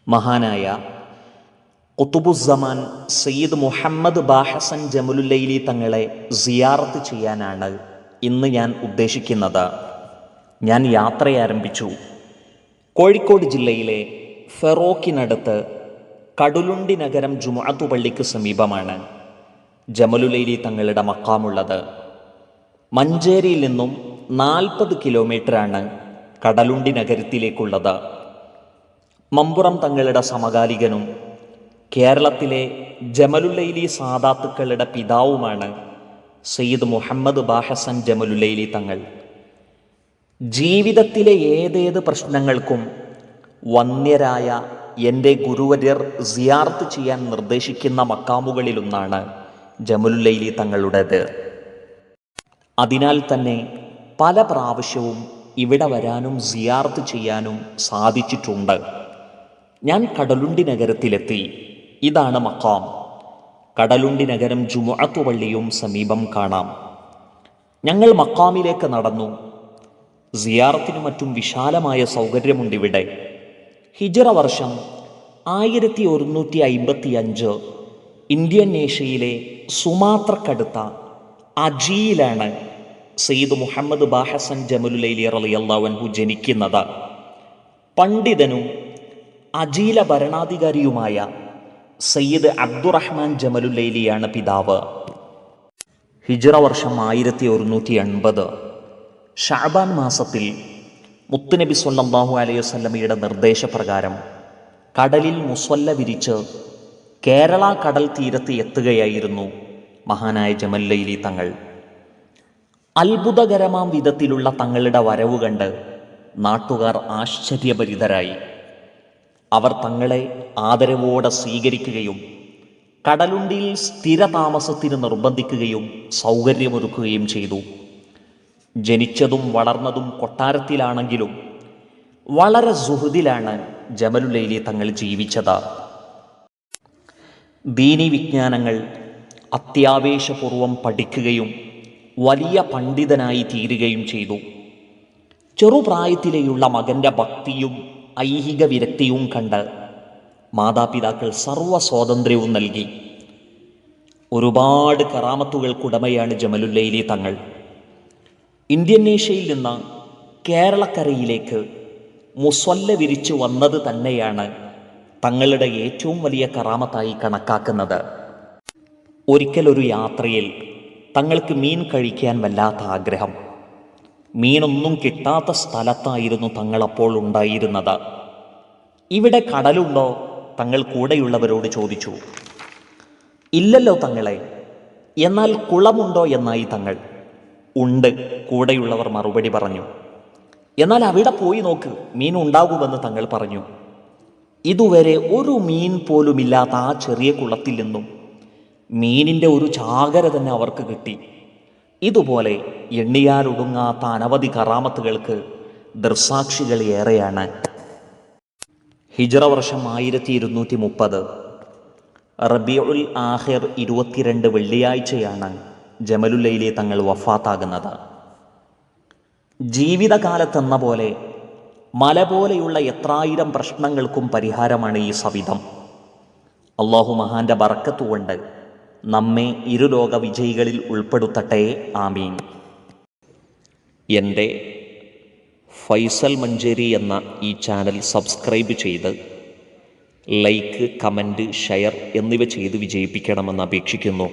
മഹാനായ ഖുതുബുസ്സമാൻ സയ്യിദ് മുഹമ്മദ് ബാഹസൻ ജമലുല്ലൈലി തങ്ങളെ സിയാറത്ത് ചെയ്യാനാണ് ഇന്ന് ഞാൻ ഉദ്ദേശിക്കുന്നത്. ഞാൻ യാത്രയാരംഭിച്ചു. കോഴിക്കോട് ജില്ലയിലെ ഫെറോക്കിനടുത്ത് കടുലുണ്ടി നഗരം ജുമുഅത്ത് പള്ളിക്ക് സമീപമാണ് ജമലുല്ലൈലി തങ്ങളുടെ മക്കാമുള്ളത്. മഞ്ചേരിയിൽ നിന്നും 40 കിലോമീറ്ററാണ് കടലുണ്ടി നഗരത്തിലേക്കുള്ളത്. മമ്പുറം തങ്ങളുടെ സമകാലികനും കേരളത്തിലെ ജമലുല്ലൈലി സാദാത്തുക്കളുടെ പിതാവുമാണ് സയ്യിദ് മുഹമ്മദ് ബാഹസൻ ജമലുല്ലൈലി തങ്ങൾ. ജീവിതത്തിലെ ഏതേത് പ്രശ്നങ്ങൾക്കും വന്യരായ എൻ്റെ ഗുരുവര്യർ സിയാറത്ത് ചെയ്യാൻ നിർദ്ദേശിക്കുന്ന മക്കാമുകളിലൊന്നാണ് ജമലുല്ലൈലി തങ്ങളുടേത്. അതിനാൽ തന്നെ പല പ്രാവശ്യവും ഇവിടെ വരാനും സിയാറത്ത് ചെയ്യാനും സാധിച്ചിട്ടുണ്ട്. ഞാൻ കടലുണ്ടി നഗരത്തിലെത്തി. ഇതാണ് മക്കാം. കടലുണ്ടി നഗരം ജുമുഅത്ത് പള്ളിയും സമീപം കാണാം. ഞങ്ങൾ മക്കാമിലേക്ക് നടന്നു. സിയാറത്തിനു മറ്റും വിശാലമായ സൗകര്യമുണ്ടിവിടെ. ഹിജ്റ വർഷം 1155 ഇന്ത്യൻ സുമാത്രക്കടുത്ത അജിയിലാണ് സയ്യിദ് മുഹമ്മദ് ബാഹസൻ ജമലുല്ലൈലി റളിയല്ലാഹു അൻഹു ജനിക്കുന്നത്. പണ്ഡിതനും അജീല ഭരണാധികാരിയുമായ സയ്യിദ് അബ്ദുറഹ്മാൻ ജമലുല്ലൈലിയാണ് പിതാവ്. ഹിജ്റ വർഷം 1180 ഷഅബാൻ മാസത്തിൽ മുത്തുനബി സ്വല്ലല്ലാഹു അലൈഹി വസല്ലമയുടെ നിർദ്ദേശപ്രകാരം കടലിൽ മുസ്വല്ല വിരിച്ച് കേരള കടൽ തീരത്ത് എത്തുകയായിരുന്നു മഹാനായ ജമലുല്ലൈലി തങ്ങൾ. അത്ഭുതകരമാം വിധത്തിലുള്ള തങ്ങളുടെ വരവ് കണ്ട് നാട്ടുകാർ ആശ്ചര്യഭരിതരായി. അവർ തങ്ങളെ ആദരവോടെ സ്വീകരിക്കുകയും കടലുണ്ടിയിൽ സ്ഥിരതാമസത്തിന് നിർബന്ധിക്കുകയും സൗകര്യമൊരുക്കുകയും ചെയ്തു. ജനിച്ചതും വളർന്നതും കൊട്ടാരത്തിലാണെങ്കിലും വളരെ സുഹൃദിലാണ് ജമലുല്ലൈലി തങ്ങൾ ജീവിച്ചത്. ദീനി വിജ്ഞാനങ്ങൾ അത്യാവേശപൂർവം പഠിക്കുകയും വലിയ പണ്ഡിതനായി തീരുകയും ചെയ്തു. ചെറുപ്രായത്തിലെയുള്ള മകൻ്റെ ഭക്തിയും ഐഹിക വിരക്തിയും കണ്ട് മാതാപിതാക്കൾ സർവ്വ സ്വാതന്ത്ര്യവും നൽകി. ഒരുപാട് കറാമത്തുകൾക്കുടമയാണ് ജമലുല്ലൈലി തങ്ങൾ. ഇന്ത്യയിൽ നിന്ന് കേരളക്കരയിലേക്ക് മുസ്വല്ല വിരിച്ചു വന്നത് തന്നെയാണ് തങ്ങളുടെ ഏറ്റവും വലിയ കറാമത്തായി കണക്കാക്കുന്നത്. ഒരിക്കലൊരു യാത്രയിൽ തങ്ങൾക്ക് മീൻ കഴിക്കാൻ വല്ലാത്ത ആഗ്രഹം. മീനൊന്നും കിട്ടാത്ത സ്ഥലത്തായിരുന്നു തങ്ങളപ്പോൾ ഉണ്ടായിരുന്നത്. ഇവിടെ കടലുണ്ടോ? തങ്ങൾ കൂടെയുള്ളവരോട് ചോദിച്ചു. ഇല്ലല്ലോ തങ്ങളെ. എന്നാൽ കുളമുണ്ടോ എന്നായി തങ്ങൾ. ഉണ്ട്, കൂടെയുള്ളവർ മറുപടി പറഞ്ഞു. എന്നാൽ അവിടെ പോയി നോക്ക്, മീൻ ഉണ്ടാകുമെന്ന് തങ്ങൾ പറഞ്ഞു. ഇതുവരെ ഒരു മീൻ പോലുമില്ലാത്ത ആ ചെറിയ കുളത്തിൽ നിന്നും മീനിൻ്റെ ഒരു ചാകര തന്നെ അവർക്ക് കിട്ടി. ഇതുപോലെ എണ്ണിയാലൊടുങ്ങാത്ത അനവധി കറാമത്തുകൾക്ക് ദൃസാക്ഷികൾ ഏറെയാണ്. ഹിജ്റ വർഷം 1230 റബീഉൽ ആഖിർ 22 വെള്ളിയാഴ്ചയാണ് ജമലുല്ലൈലി തങ്ങൾ വഫാത്താകുന്നത്. ജീവിതകാലത്തെന്ന പോലെ മല പോലെയുള്ള എത്രായിരം പ്രശ്നങ്ങൾക്കും പരിഹാരമാണ് ഈ സവിധം. അള്ളാഹു മഹാന്റെ ബറക്കത്ത് കൊണ്ട് നമ്മെ ഇരുലോക വിജയികളിൽ ഉൾപ്പെടുത്തട്ടെ. ആമീൻ. എൻ്റെ ഫൈസൽ മഞ്ചേരി എന്ന ഈ ചാനൽ സബ്സ്ക്രൈബ് ചെയ്ത് ലൈക്ക്, കമൻറ്റ്, ഷെയർ എന്നിവ ചെയ്ത് വിജയിപ്പിക്കണമെന്ന് അപേക്ഷിക്കുന്നു.